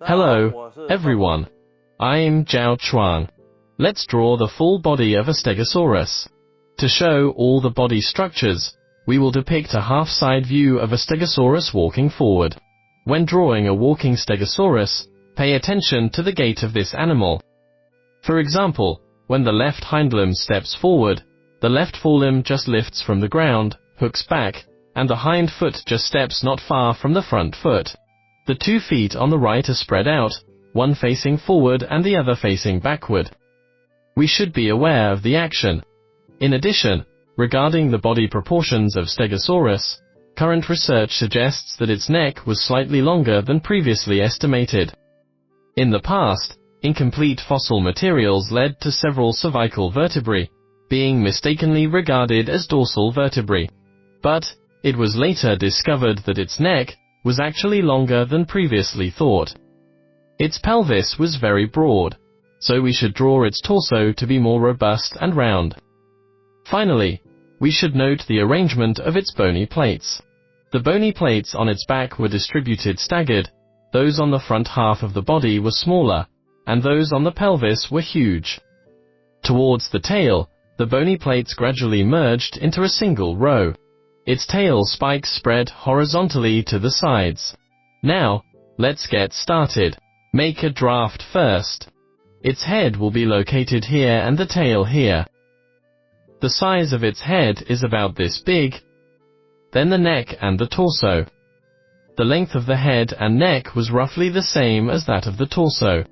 Hello, everyone. I'm Chuang. Let's draw the full body of a Stegosaurus. To show all the body structures, we will depict a half-side view of a Stegosaurus walking forward. When drawing a walking Stegosaurus, pay attention to the gait of this animal. For example, when the left hindlimb steps forward, the left forelimb just lifts from the ground, hooks back, and the hind foot just steps not far from the front foot. The 2 feet on the right are spread out, one facing forward and the other facing backward. We should be aware of the action. In addition, regarding the body proportions of Stegosaurus, current research suggests that its neck was slightly longer than previously estimated. In the past, incomplete fossil materials led to several cervical vertebrae being mistakenly regarded as dorsal vertebrae. But it was later discovered that its neck was actually longer than previously thought. Its pelvis was very broad, so we should draw its torso to be more robust and round. Finally, we should note the arrangement of its bony plates. The bony plates on its back were distributed staggered, those on the front half of the body were smaller, and those on the pelvis were huge. Towards the tail, the bony plates gradually merged into a single row. Its tail spikes spread horizontally to the sides. Now, let's get started. Make a draft first. Its head will be located here and the tail here. The size of its head is about this big. Then the neck and the torso. The length of the head and neck was roughly the same as that of the torso.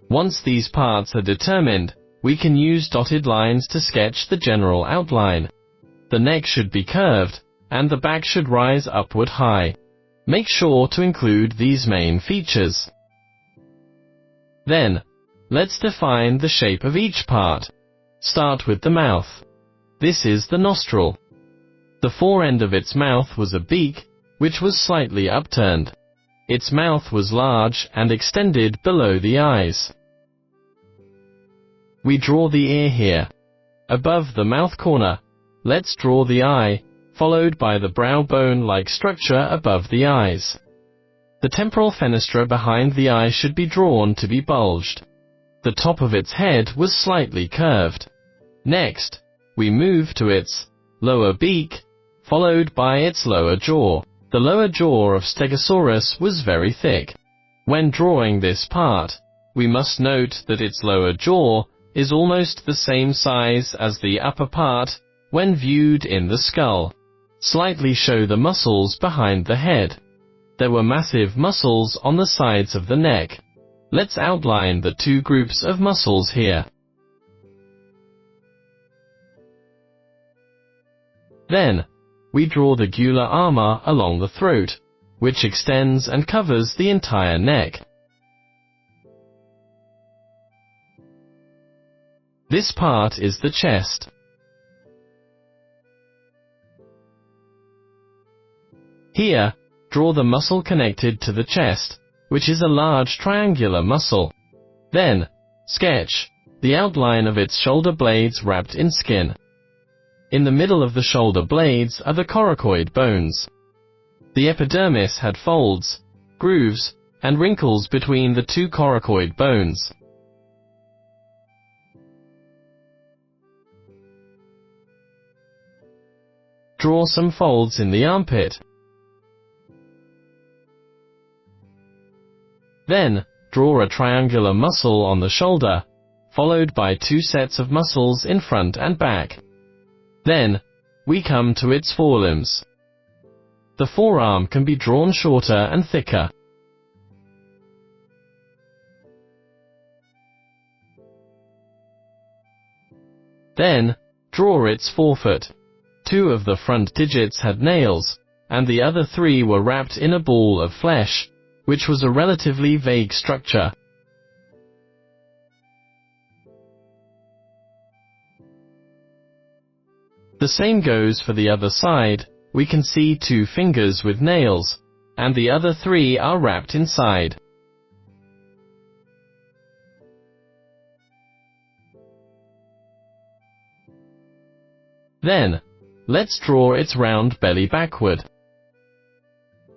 Once these parts are determined, we can use dotted lines to sketch the general outline. The neck should be curved, and the back should rise upward high. Make sure to include these main features. Then, let's define the shape of each part. Start with the mouth. This is the nostril. The fore-end of its mouth was a beak, which was slightly upturned. Its mouth was large and extended below the eyes. We draw the ear here. Above the mouth corner, let's draw the eye, followed by the brow bone-like structure above the eyes. The temporal fenestra behind the eye should be drawn to be bulged. The top of its head was slightly curved. Next, we move to its lower beak, followed by its lower jaw. The lower jaw of Stegosaurus was very thick. When drawing this part, we must note that its lower jaw is almost the same size as the upper part when viewed in the skull. Slightly show the muscles behind the head. There were massive muscles on the sides of the neck. Let's outline the 2 groups of muscles here. Then, we draw the gular armor along the throat, which extends and covers the entire neck. This part is the chest. Here, draw the muscle connected to the chest, which is a large triangular muscle. Then, sketch the outline of its shoulder blades wrapped in skin. In the middle of the shoulder blades are the coracoid bones. The epidermis had folds, grooves, and wrinkles between the 2 coracoid bones. Draw some folds in the armpit. Then, draw a triangular muscle on the shoulder, followed by 2 sets of muscles in front and back. Then, we come to its forelimbs. The forearm can be drawn shorter and thicker. Then, draw its forefoot. 2 of the front digits had nails, and the other 3 were wrapped in a ball of flesh, which was a relatively vague structure. The same goes for the other side. We can see 2 fingers with nails, and the other 3 are wrapped inside. Then, let's draw its round belly backward.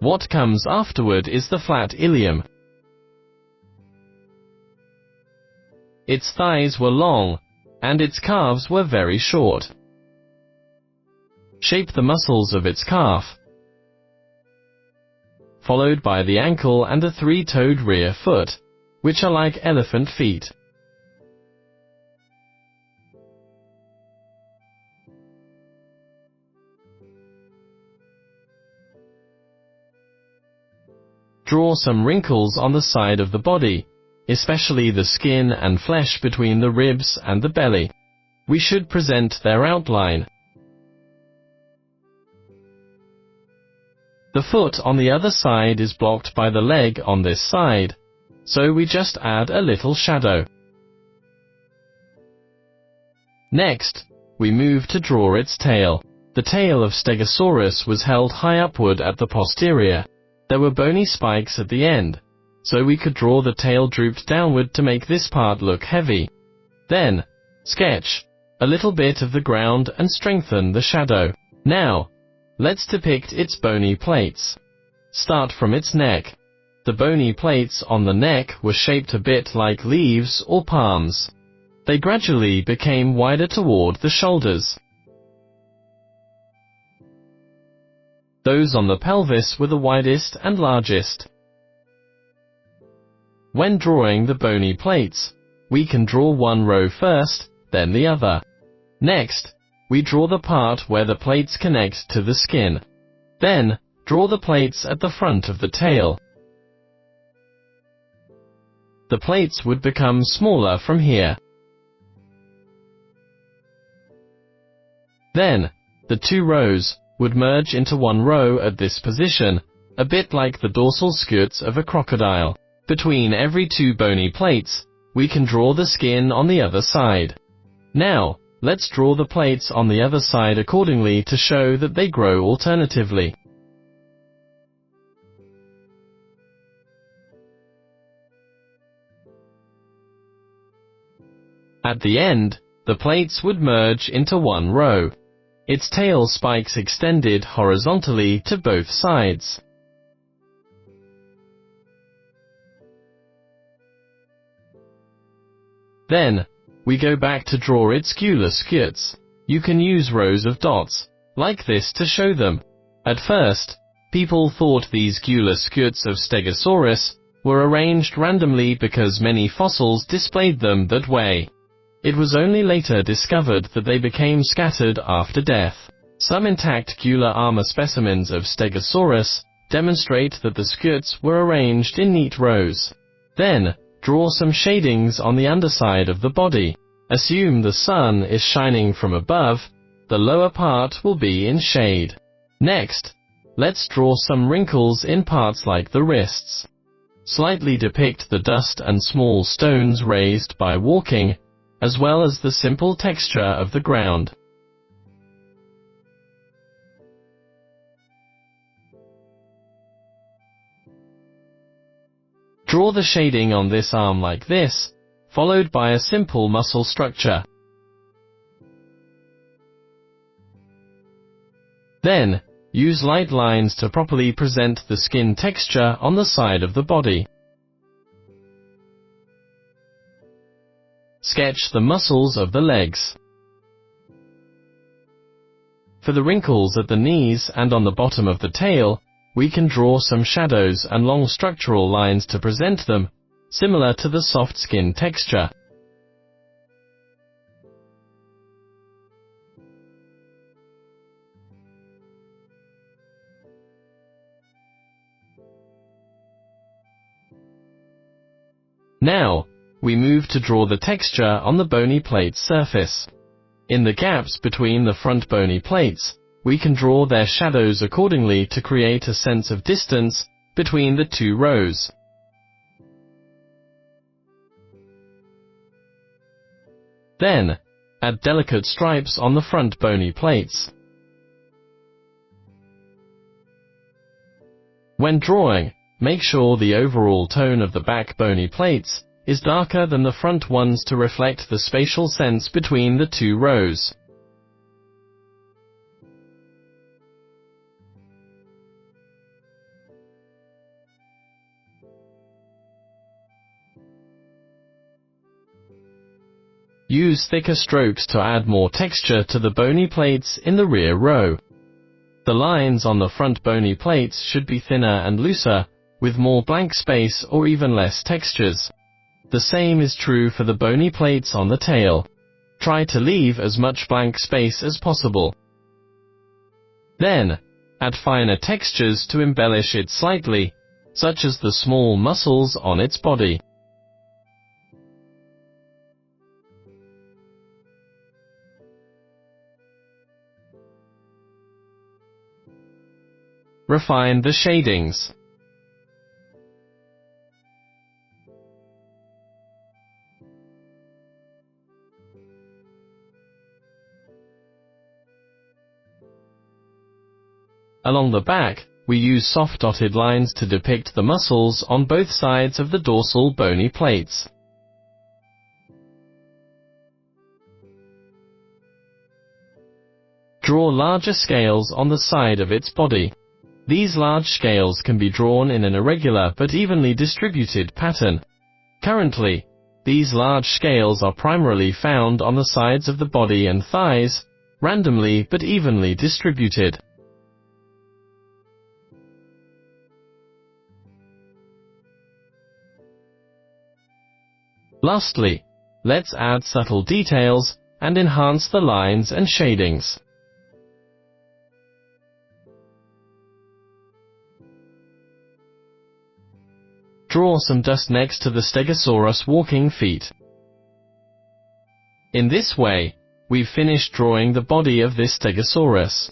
What comes afterward is the flat ilium. Its thighs were long, and its calves were very short. Shape the muscles of its calf, followed by the ankle and the three-toed rear foot, which are like elephant feet. Draw some wrinkles on the side of the body, especially the skin and flesh between the ribs and the belly. We should present their outline. The foot on the other side is blocked by the leg on this side, so we just add a little shadow. Next, we move to draw its tail. The tail of Stegosaurus was held high upward at the posterior. There were bony spikes at the end, so we could draw the tail drooped downward to make this part look heavy. Then, sketch a little bit of the ground and strengthen the shadow. Now, let's depict its bony plates. Start from its neck. The bony plates on the neck were shaped a bit like leaves or palms. They gradually became wider toward the shoulders. Those on the pelvis were the widest and largest. When drawing the bony plates, we can draw one row first, then the other. Next, we draw the part where the plates connect to the skin. Then, draw the plates at the front of the tail. The plates would become smaller from here. Then, the two rows would merge into one row at this position, a bit like the dorsal skirts of a crocodile. Between every two bony plates, we can draw the skin on the other side. Now, let's draw the plates on the other side accordingly to show that they grow alternatively. At the end, the plates would merge into one row. Its tail spikes extended horizontally to both sides. Then, we go back to draw its gular skirts. You can use rows of dots, like this to show them. At first, people thought these gular skirts of Stegosaurus were arranged randomly because many fossils displayed them that way. It was only later discovered that they became scattered after death. Some intact gular armor specimens of Stegosaurus demonstrate that the skirts were arranged in neat rows. Then, draw some shadings on the underside of the body. Assume the sun is shining from above, the lower part will be in shade. Next, let's draw some wrinkles in parts like the wrists. Slightly depict the dust and small stones raised by walking, as well as the simple texture of the ground. Draw the shading on this arm like this, followed by a simple muscle structure. Then, use light lines to properly present the skin texture on the side of the body. Sketch the muscles of the legs. For the wrinkles at the knees and on the bottom of the tail, we can draw some shadows and long structural lines to present them, similar to the soft skin texture. Now, we move to draw the texture on the bony plate's surface. In the gaps between the front bony plates, we can draw their shadows accordingly to create a sense of distance between the two rows. Then, add delicate stripes on the front bony plates. When drawing, make sure the overall tone of the back bony plates is darker than the front ones to reflect the spatial sense between the two rows. Use thicker strokes to add more texture to the bony plates in the rear row. The lines on the front bony plates should be thinner and looser, with more blank space or even less textures. The same is true for the bony plates on the tail. Try to leave as much blank space as possible. Then, add finer textures to embellish it slightly, such as the small muscles on its body. Refine the shadings. Along the back, we use soft dotted lines to depict the muscles on both sides of the dorsal bony plates. Draw larger scales on the side of its body. These large scales can be drawn in an irregular but evenly distributed pattern. Currently, these large scales are primarily found on the sides of the body and thighs, randomly but evenly distributed. Lastly, let's add subtle details and enhance the lines and shadings. Draw some dust next to the Stegosaurus walking feet. In this way, we've finished drawing the body of this Stegosaurus.